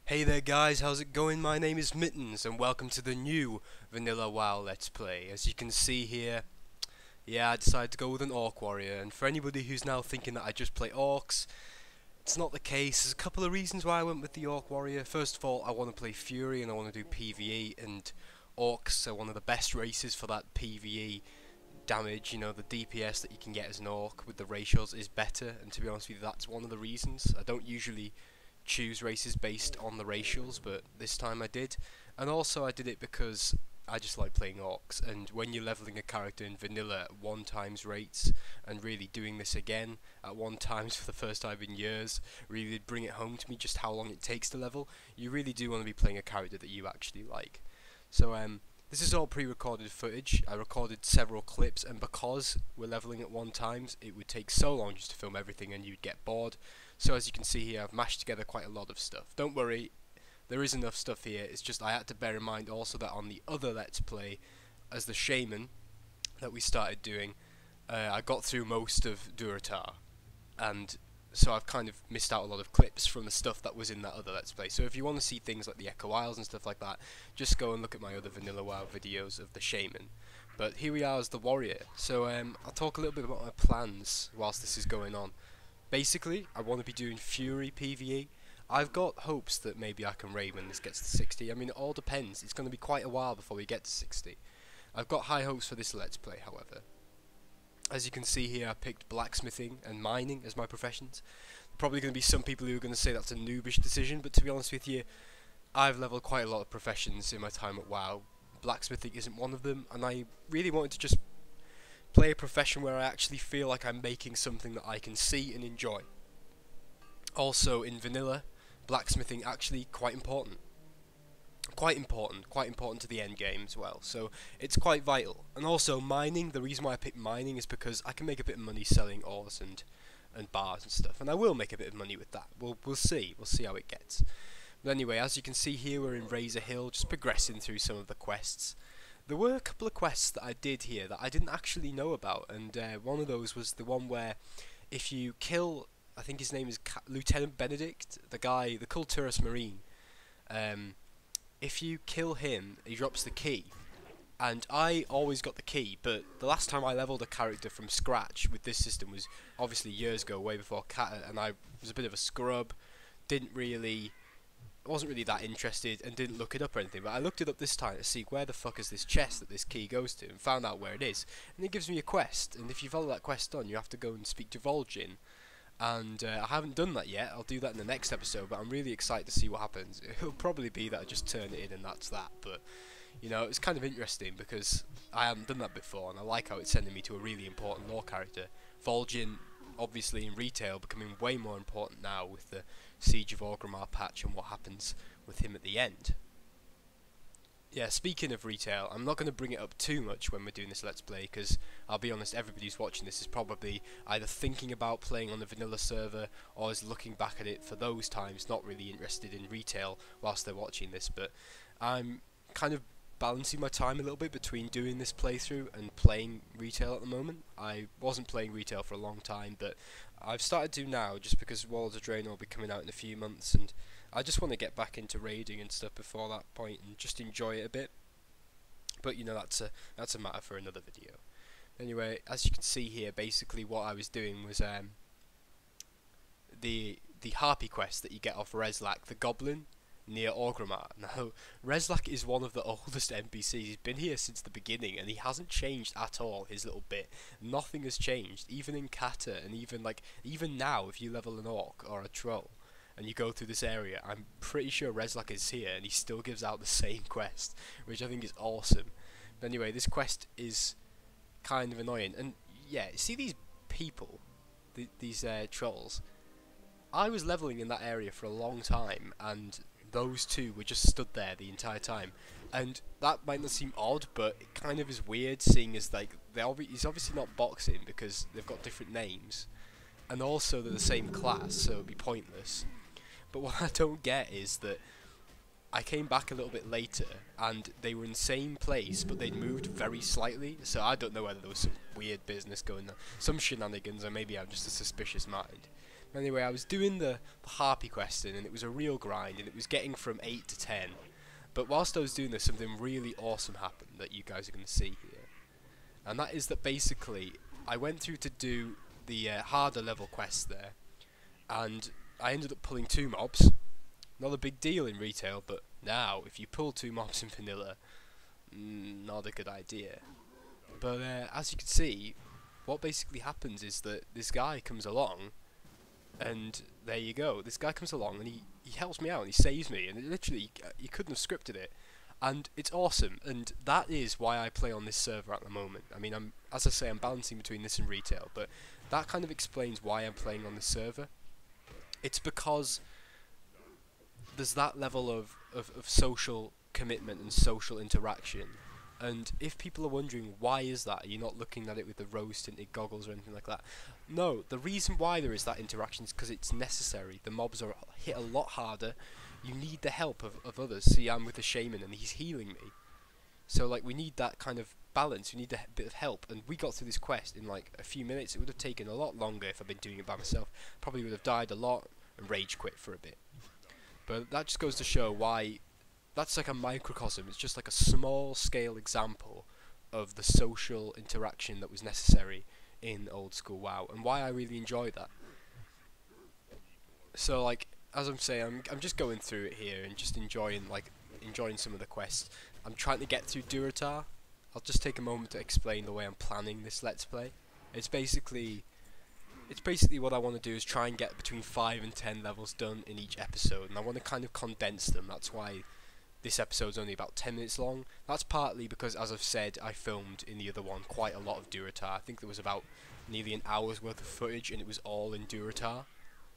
Hey there guys, how's it going? My name is Mittens and welcome to the new Vanilla WoW Let's Play. As you can see here, I decided to go with an Orc Warrior, and for anybody who's now thinking that I just play Orcs, it's not the case. There's a couple of reasons why I went with the Orc Warrior. First of all, I want to play Fury and I want to do PvE, and Orcs are one of the best races for that PvE damage. You know, the DPS that you can get as an Orc with the ratios is better, and to be honest with you, that's one of the reasons. I don't usually choose races based on the racials, but this time I did. And also I did it because I just like playing orcs, and when you're leveling a character in vanilla at 1x rates and really doing this again at 1x for the first time in years really did bring it home to me just how long it takes to level. You really do want to be playing a character that you actually like. So this is all pre-recorded footage. I recorded several clips, and because we're leveling at 1x, it would take so long just to film everything and you'd get bored. So as you can see here, I've mashed together quite a lot of stuff. Don't worry, there is enough stuff here. It's just I had to bear in mind also that on the other Let's Play, as the Shaman that we started doing, I got through most of Durotar, and so I've kind of missed out a lot of clips from the stuff that was in that other Let's Play. So if you want to see things like the Echo Isles and stuff like that, just go and look at my other Vanilla WoW videos of the Shaman. But here we are as the Warrior. So I'll talk a little bit about my plans whilst this is going on. Basically, I want to be doing Fury PvE. I've got hopes that maybe I can raid when this gets to 60. I mean, it all depends. It's going to be quite a while before we get to 60. I've got high hopes for this Let's Play, however. As you can see here, I picked blacksmithing and mining as my professions. Probably going to be some people who are going to say that's a noobish decision, but to be honest with you, I've leveled quite a lot of professions in my time at WoW. Blacksmithing isn't one of them, and I really wanted to just play a profession where I actually feel like I'm making something that I can see and enjoy. Also, in vanilla, blacksmithing actually quite important. Quite important to the end game as well, so it's quite vital. And also mining, the reason why I picked mining is because I can make a bit of money selling ores and bars and stuff, and I will make a bit of money with that. We'll see how it gets. But anyway, as you can see here, we're in Razor Hill, just progressing through some of the quests. There were a couple of quests that I did here that I didn't actually know about, and one of those was the one where if you kill, I think his name is Lieutenant Benedict, the Culturus Marine, if you kill him, he drops the key, and I always got the key, but the last time I leveled a character from scratch with this system was obviously years ago, way before Kata, and I was a bit of a scrub, wasn't really that interested and didn't look it up or anything, but I looked it up this time to see where the fuck is this chest that this key goes to, and found out where it is, and it gives me a quest, and if you follow that quest on, you have to go and speak to Vol'jin, and I haven't done that yet. I'll do that in the next episode, but I'm really excited to see what happens. It'll probably be that I just turn it in and that's that, but you know, it's kind of interesting because I haven't done that before, and I like how it's sending me to a really important lore character. Vol'jin, obviously in retail, becoming way more important now with the Siege of Orgrimmar patch and what happens with him at the end. Yeah, speaking of retail, I'm not going to bring it up too much when we're doing this Let's Play, because I'll be honest, everybody who's watching this is probably either thinking about playing on the vanilla server or is looking back at it for those times, not really interested in retail whilst they're watching this. But I'm kind of balancing my time a little bit between doing this playthrough and playing retail at the moment. I wasn't playing retail for a long time, but I've started to now just because Worlds of Draenor will be coming out in a few months, and I just want to get back into raiding and stuff before that point and just enjoy it a bit. But you know, that's a matter for another video. Anyway, as you can see here, basically what I was doing was the Harpy quest that you get off Rezlak, the Goblin, near Orgrimmar. Now, Rezlak is one of the oldest NPCs. He's been here since the beginning, and he hasn't changed at all, his little bit. Nothing has changed, even in Kata, and even now, if you level an Orc or a Troll, and you go through this area, I'm pretty sure Rezlak is here, and he still gives out the same quest, which I think is awesome. But anyway, this quest is kind of annoying, and yeah, see these people, these trolls, I was leveling in that area for a long time, and those two were just stood there the entire time, and that might not seem odd, but it kind of is weird, seeing as like he's obviously not boxing because they've got different names, and also they're the same class, so it'd be pointless. But what I don't get is that I came back a little bit later and they were in the same place, but they'd moved very slightly, so I don't know whether there was some weird business going on, some shenanigans, or maybe I'm just a suspicious mind. Anyway, I was doing the harpy questing, and it was a real grind, and it was getting from 8 to 10. But whilst I was doing this, something really awesome happened that you guys are going to see here. And that is that basically, I went through to do the harder level quest there, and I ended up pulling 2 mobs. Not a big deal in retail, but now, if you pull 2 mobs in vanilla, not a good idea. But as you can see, what basically happens is that this guy comes along, and there you go. This guy comes along and he helps me out and he saves me, and it literally, you couldn't have scripted it. And it's awesome, and that is why I play on this server at the moment. I mean, as I say, I'm balancing between this and retail, but that kind of explains why I'm playing on this server. It's because there's that level of social commitment and social interaction. And if people are wondering why is that, are you not looking at it with the rose-tinted goggles or anything like that? No, the reason why there is that interaction is because it's necessary. The mobs are hit a lot harder. You need the help of others. See, I'm with the shaman and he's healing me. So like, we need that kind of balance. We need a bit of help. And we got through this quest in like a few minutes. It would have taken a lot longer if I'd been doing it by myself. Probably would have died a lot and rage quit for a bit. But that just goes to show why that's like a microcosm. It's just like a small scale example of the social interaction that was necessary in old school WoW, and why I really enjoy that. So like, as I'm saying, I'm just going through it here and just enjoying some of the quests. I'm trying to get through Durotar. I'll just take a moment to explain the way I'm planning this Let's Play. It's basically what I want to do is try and get between 5 and 10 levels done in each episode, and I want to kind of condense them. That's why this episode's only about 10 minutes long. That's partly because, as I've said, I filmed in the other one quite a lot of Durotar. I think there was about nearly an hour's worth of footage, and it was all in Durotar.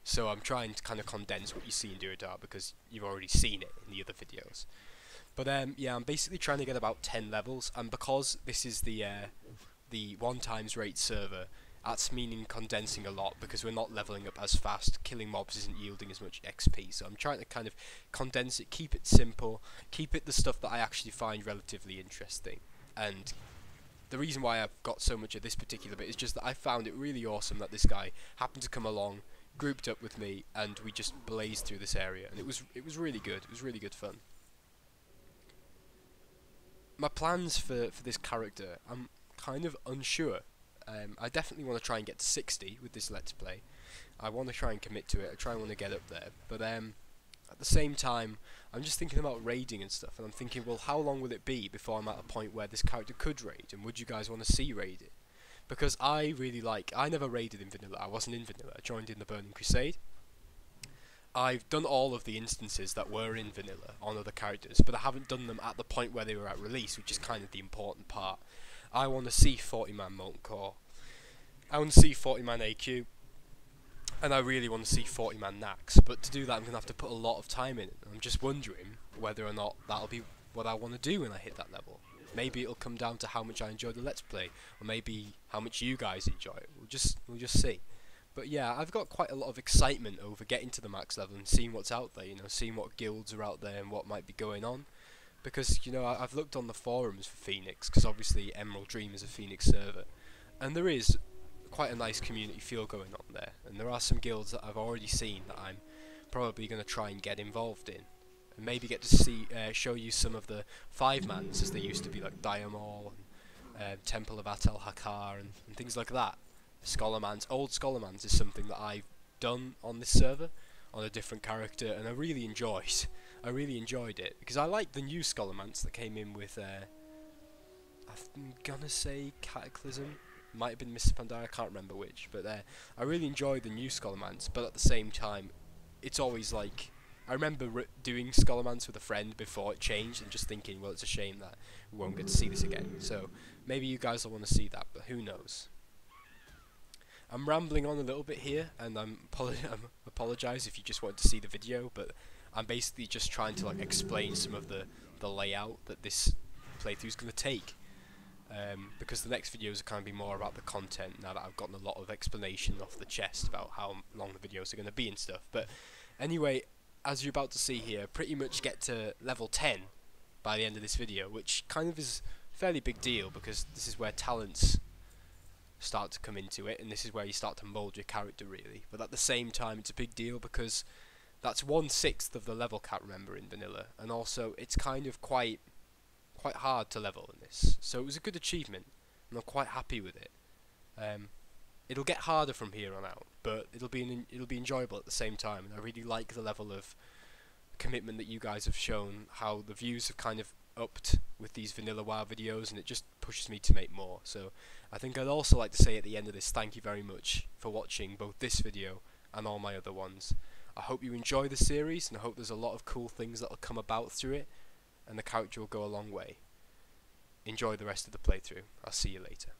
So I'm trying to kind of condense what you see in Durotar because you've already seen it in the other videos. But yeah, I'm basically trying to get about 10 levels, and because this is the 1x rate server, that's meaning condensing a lot because we're not leveling up as fast. Killing mobs isn't yielding as much XP, so I'm trying to kind of condense it, keep it simple, keep it the stuff that I actually find relatively interesting. And the reason why I've got so much of this particular bit is just that I found it really awesome that this guy happened to come along, grouped up with me, and we just blazed through this area, and it was really good. It was really good fun. My plans for this character, I'm kind of unsure. I definitely want to try and get to 60 with this Let's Play. I want to try and commit to it. I want to get up there. But at the same time, I'm just thinking about raiding and stuff. And I'm thinking, well, how long will it be before I'm at a point where this character could raid? And would you guys want to see raiding? Because I never raided in vanilla. I wasn't in vanilla. I joined in the Burning Crusade. I've done all of the instances that were in vanilla on other characters, but I haven't done them at the point where they were at release, which is kind of the important part. I want to see 40-man Molten Core, I want to see 40-man AQ, and I really want to see 40-man Nax, but to do that I'm going to have to put a lot of time in it. I'm just wondering whether or not that'll be what I want to do when I hit that level. Maybe it'll come down to how much I enjoy the Let's Play, or maybe how much you guys enjoy it. We'll just see. But yeah, I've got quite a lot of excitement over getting to the max level and seeing what's out there, you know, seeing what guilds are out there and what might be going on. Because, you know, I've looked on the forums for Feenix, because obviously Emerald Dream is a Feenix server, and there is quite a nice community feel going on there, and there are some guilds that I've already seen that I'm probably going to try and get involved in, and maybe get to show you some of the 5-mans as they used to be, like Diamol, and Temple of Atel Hakar, and things like that. Scholarmans, old Scholarmans is something that I've done on this server, on a different character, and I really enjoyed it, because I like the new Scholarmans that came in with, I'm gonna say Cataclysm, might have been Mr. Pandaria, I can't remember which, but I really enjoy the new Scholarmans, but at the same time, it's always like, I remember doing Scholarmans with a friend before it changed, and just thinking, well, it's a shame that we won't get to see this again, so maybe you guys will want to see that, but who knows. I'm rambling on a little bit here, and I'm apologise if you just want to see the video, but I'm basically just trying to like explain some of the layout that this playthrough is going to take, because the next videos are going to be more about the content now that I've gotten a lot of explanation off the chest about how long the videos are going to be and stuff. But anyway, as you're about to see here, pretty much get to level 10 by the end of this video, which kind of is a fairly big deal, because this is where talents start to come into it, and this is where you start to mould your character really. But at the same time, it's a big deal because that's 1/6 of the level cap, remember, in vanilla, and also it's kind of quite hard to level in this. So it was a good achievement, and I'm quite happy with it. It'll get harder from here on out, but it'll be enjoyable at the same time. And I really like the level of commitment that you guys have shown. How the views have kind of upped with these vanilla WoW videos, and it just pushes me to make more. So I think I'd also like to say at the end of this, thank you very much for watching both this video and all my other ones. I hope you enjoy the series, and I hope there's a lot of cool things that will come about through it, and the character will go a long way. Enjoy the rest of the playthrough. I'll see you later.